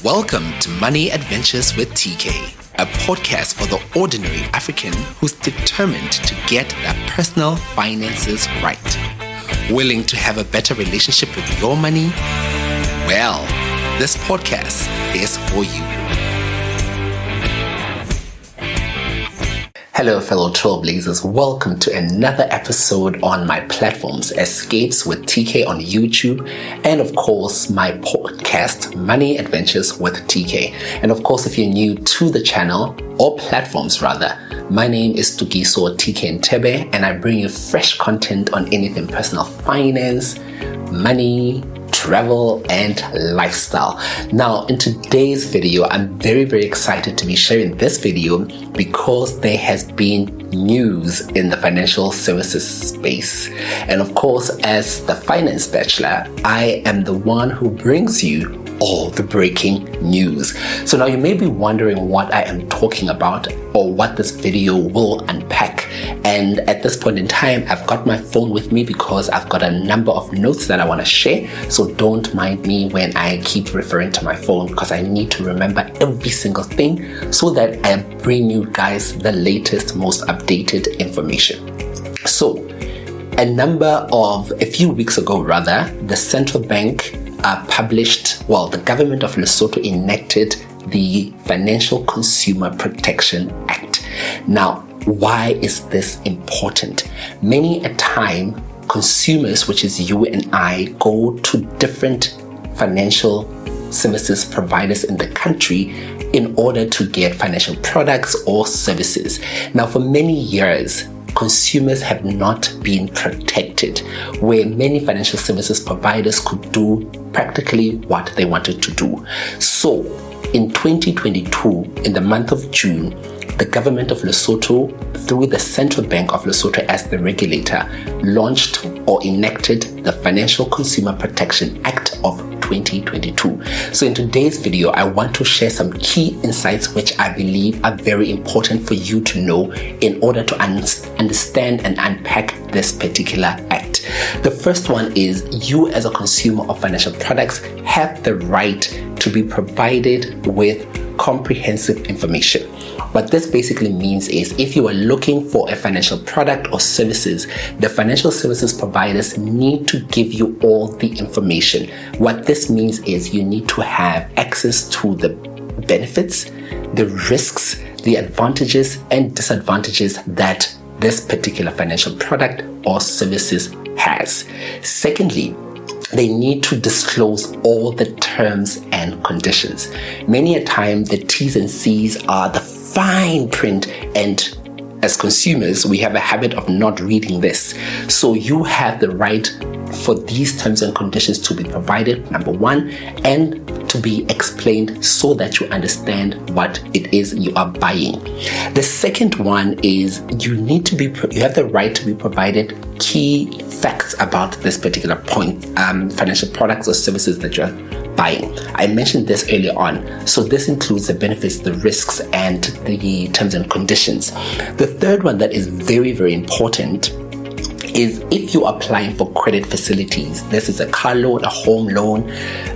Welcome to Money Adventures with TK, a podcast for the ordinary African who's determined to get their personal finances right. Willing to have a better relationship with your money? Well, this podcast is for you. Hello, fellow trailblazers. Welcome to another episode on my platforms, Escapes with TK on YouTube, and of course, my podcast, Money Adventures with TK. And of course, if you're new to the channel, or platforms rather, my name is Tukiso TK Ntebe, and I bring you fresh content on anything personal finance, money, travel, and lifestyle. Now, in today's video, I'm very excited to be sharing this video because there has been news in the financial services space. And of course, as the finance bachelor, I am the one who brings you all the breaking news. So now you may be wondering what I am talking about or what this video will unpack. And at this point in time, I've got my phone with me because I've got a number of notes that I want to share. So don't mind me when I keep referring to my phone because I need to remember every single thing so that I bring you guys the latest, most updated information. So a few weeks ago rather, the central bank the government of Lesotho enacted the Financial Consumer Protection Act. Now, why is this important? Many a time, consumers, which is you and I, go to different financial services providers in the country in order to get financial products or services. Now, for many years, consumers have not been protected, where many financial services providers could do practically what they wanted to do. So in 2022, in the month of June, the government of Lesotho, through the Central Bank of Lesotho as the regulator, launched or enacted the Financial Consumer Protection Act of 2022. So in today's video, I want to share some key insights which I believe are very important for you to know in order to understand and unpack this particular act. The first one is you as a consumer of financial products have the right to be provided with comprehensive information. What this basically means is if you are looking for a financial product or services, the financial services providers need to give you all the information. What this means is you need to have access to the benefits, the risks, the advantages and disadvantages that this particular financial product or services has. Secondly, they need to disclose all the terms and conditions. Many a time, the T's and C's are the fine print, and as consumers, we have a habit of not reading this. So you have the right for these terms and conditions to be provided, number one, and to be explained so that you understand what it is you are buying. The second one is you have the right to be provided key facts about this particular point, financial products or services that you're buying. I mentioned this earlier on. So this includes the benefits, the risks, and the terms and conditions. The third one that is very important is if you are applying for credit facilities, this is a car loan, a home loan,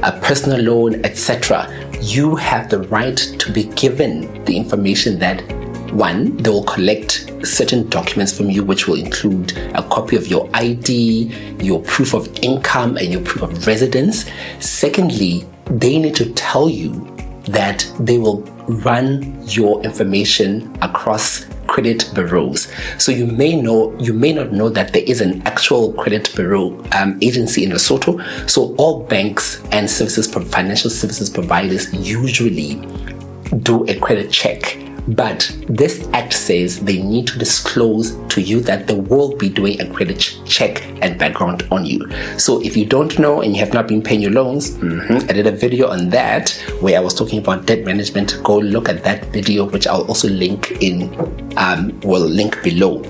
a personal loan, etc., you have the right to be given the information that, one, they will collect certain documents from you, which will include a copy of your ID, your proof of income, and your proof of residence. Secondly, they need to tell you that they will run your information across credit bureaus. So you may not know that there is an actual credit bureau agency in Lesotho. So all banks and financial services providers usually do a credit check. But this act says they need to disclose to you that they will be doing a credit check and background on you. So if you don't know and you have not been paying your loans, I did a video on that where I was talking about debt management. Go look at that video, which I'll also link link below.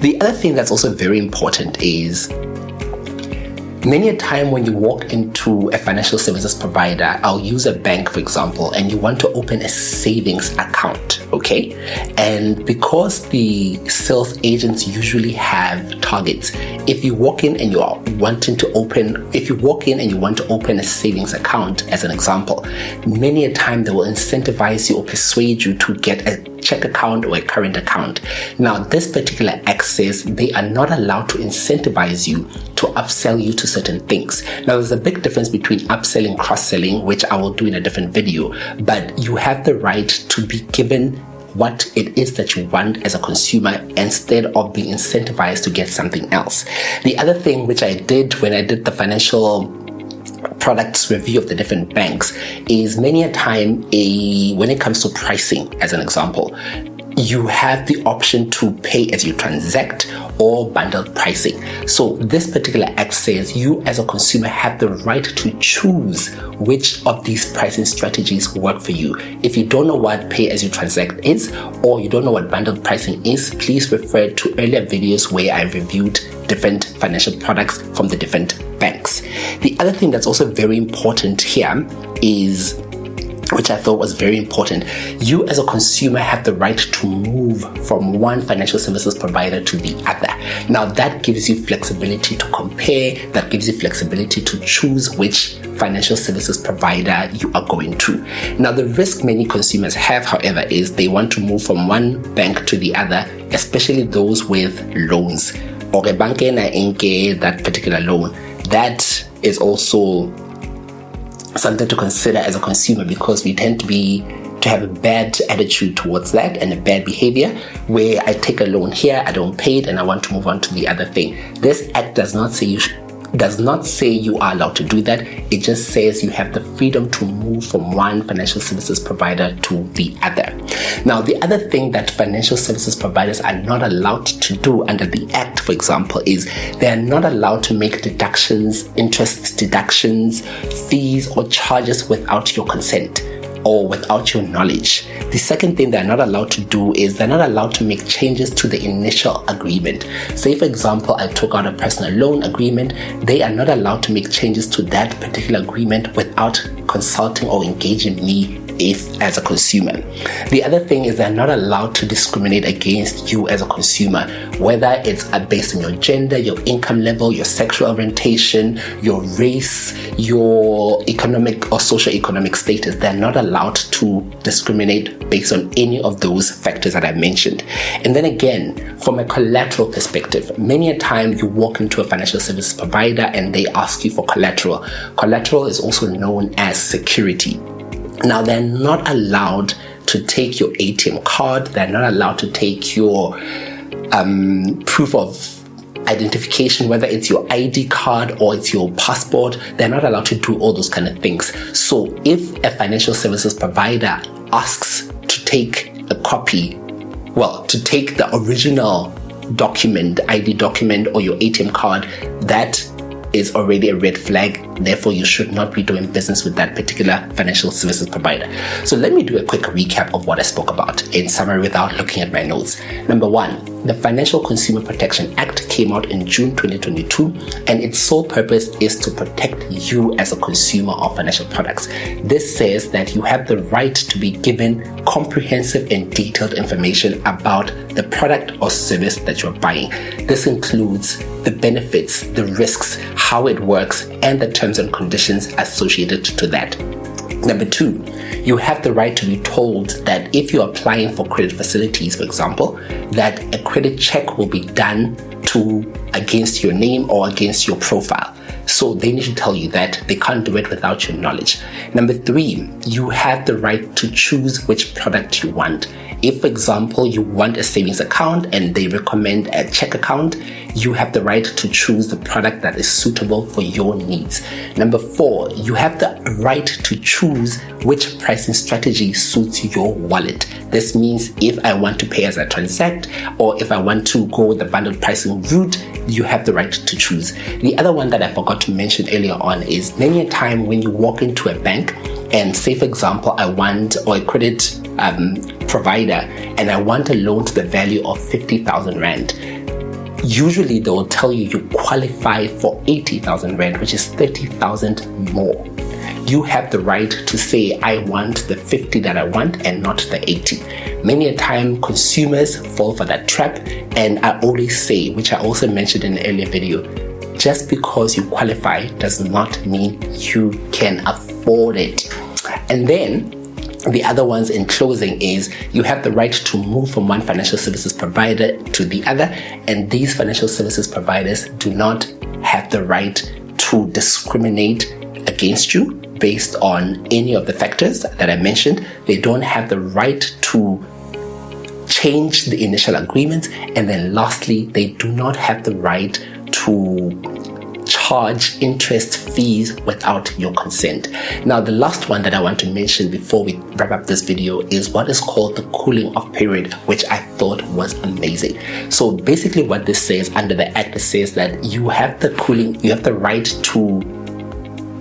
The other thing that's also very important is many a time when you walk into a financial services provider, I'll use a bank for example, and you want to open a savings account, okay? And because the sales agents usually have targets, if you walk in and you want to open a savings account, as an example, many a time they will incentivize you or persuade you to get a check account or a current account. Now, this particular act says they are not allowed to incentivize you to upsell you to certain things. Now, there's a big difference between upselling, cross-selling, which I will do in a different video, but you have the right to be given what it is that you want as a consumer instead of being incentivized to get something else. The other thing which I did when I did the financial products review of the different banks is many a time when it comes to pricing, as an example, you have the option to pay as you transact or bundled pricing. So this particular act says you as a consumer have the right to choose which of these pricing strategies work for you. If you don't know what pay as you transact is, or you don't know what bundled pricing is, please refer to earlier videos where I reviewed different financial products from the different banks. The other thing that's also very important here is, which I thought was very important, you as a consumer have the right to move from one financial services provider to the other. Now, that gives you flexibility to compare, that gives you flexibility to choose which financial services provider you are going to. Now, the risk many consumers have, however, is they want to move from one bank to the other, especially those with loans. Or that particular loan. That is also something to consider as a consumer, because we tend to have a bad attitude towards that and a bad behavior where I take a loan here, I don't pay it, and I want to move on to the other thing. This act does not say you are allowed to do that. It just says you have the freedom to move from one financial services provider to the other. Now, the other thing that financial services providers are not allowed to do under the act, for example, is they are not allowed to make deductions, interest deductions, fees, or charges without your consent or without your knowledge. The second thing they're not allowed to do is they're not allowed to make changes to the initial agreement. Say, for example, I took out a personal loan agreement. They are not allowed to make changes to that particular agreement without consulting or engaging me as a consumer. The other thing is they're not allowed to discriminate against you as a consumer, whether it's based on your gender, your income level, your sexual orientation, your race, your economic or socio-economic status. They're not allowed to discriminate based on any of those factors that I mentioned. And then again, from a collateral perspective, many a time you walk into a financial service provider and they ask you for collateral. Collateral is also known as security. Now, they're not allowed to take your ATM card. They're not allowed to take your proof of identification, whether it's your ID card or it's your passport. They're not allowed to do all those kind of things. So if a financial services provider asks to take a copy, to take the original document, ID document or your ATM card, that is already a red flag. Therefore, you should not be doing business with that particular financial services provider. So let me do a quick recap of what I spoke about in summary without looking at my notes. Number one, the Financial Consumer Protection Act came out in June 2022, and its sole purpose is to protect you as a consumer of financial products. This says that you have the right to be given comprehensive and detailed information about the product or service that you're buying. This includes the benefits, the risks, how it works, and the terms and conditions associated to that. Number two, you have the right to be told that if you're applying for credit facilities, for example, that a credit check will be done against your name or against your profile. So they need to tell you that. They can't do it without your knowledge. Number three, you have the right to choose which product you want. If, for example, you want a savings account and they recommend a check account, you have the right to choose the product that is suitable for your needs. Number four, you have the right to choose which pricing strategy suits your wallet. This means if I want to pay as I transact, or if I want to go the bundled pricing route, you have the right to choose. The other one that I forgot to mention earlier on is many a time when you walk into a bank and say, for example, I want or a credit provider and I want a loan to the value of 50,000 Rand. Usually they will tell you qualify for 80,000 Rand, which is 30,000 more. you have the right to say, I want the 50 that I want and not the 80. Many a time consumers fall for that trap, and I always say, which I also mentioned in an earlier video, just because you qualify does not mean you can afford it. And then the other ones in closing is you have the right to move from one financial services provider to the other, and these financial services providers do not have the right to discriminate against you based on any of the factors that I mentioned. They don't have the right to change the initial agreement, and then lastly, they do not have the right to charge interest fees without your consent. Now, the last one that I want to mention before we wrap up this video is what is called the cooling off period, which I thought was amazing. So basically what this says under the act, it says that you have the right to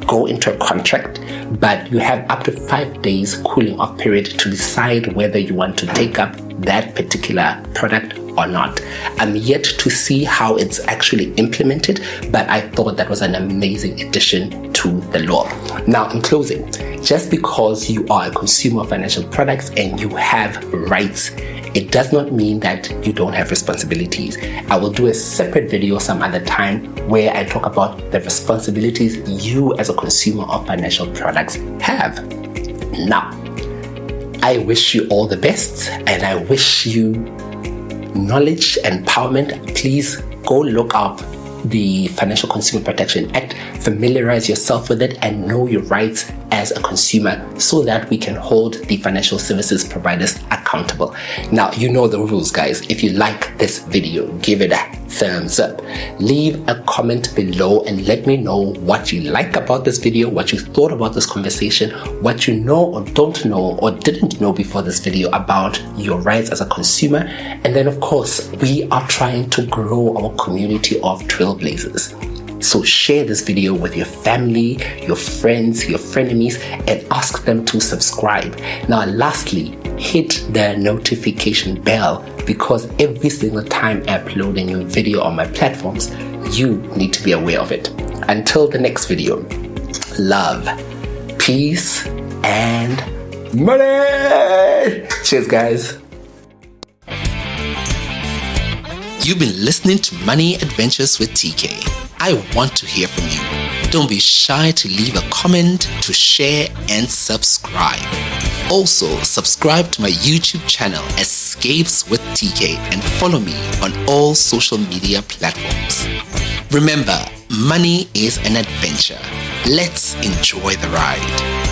go into a contract, but you have up to 5 days cooling off period to decide whether you want to take up that particular product or not. I'm yet to see how it's actually implemented, but I thought that was an amazing addition to the law. Now, in closing, just because you are a consumer of financial products and you have rights, it does not mean that you don't have responsibilities. I will do a separate video some other time where I talk about the responsibilities you as a consumer of financial products have. Now, I wish you all the best, and I wish you knowledge and empowerment. Please go look up the Financial Consumer Protection Act, familiarize yourself with it, and know your rights as a consumer so that we can hold the financial services providers accountable. Now, you know the rules, guys. If you like this video, give it a thumbs up. Leave a comment below and let me know what you like about this video, what you thought about this conversation, what you know or don't know or didn't know before this video about your rights as a consumer. And then, of course, we are trying to grow our community of trailblazers. So share this video with your family, your friends, your frenemies, and ask them to subscribe. Now, lastly, hit the notification bell, because every single time I upload a new video on my platforms, you need to be aware of it. Until the next video, love, peace, and money. Cheers, guys. You've been listening to Money Adventures with TK. I want to hear from you. Don't be shy to leave a comment, to share, and subscribe. Also, subscribe to my YouTube channel, Escapes with TK, and follow me on all social media platforms. Remember, money is an adventure. Let's enjoy the ride.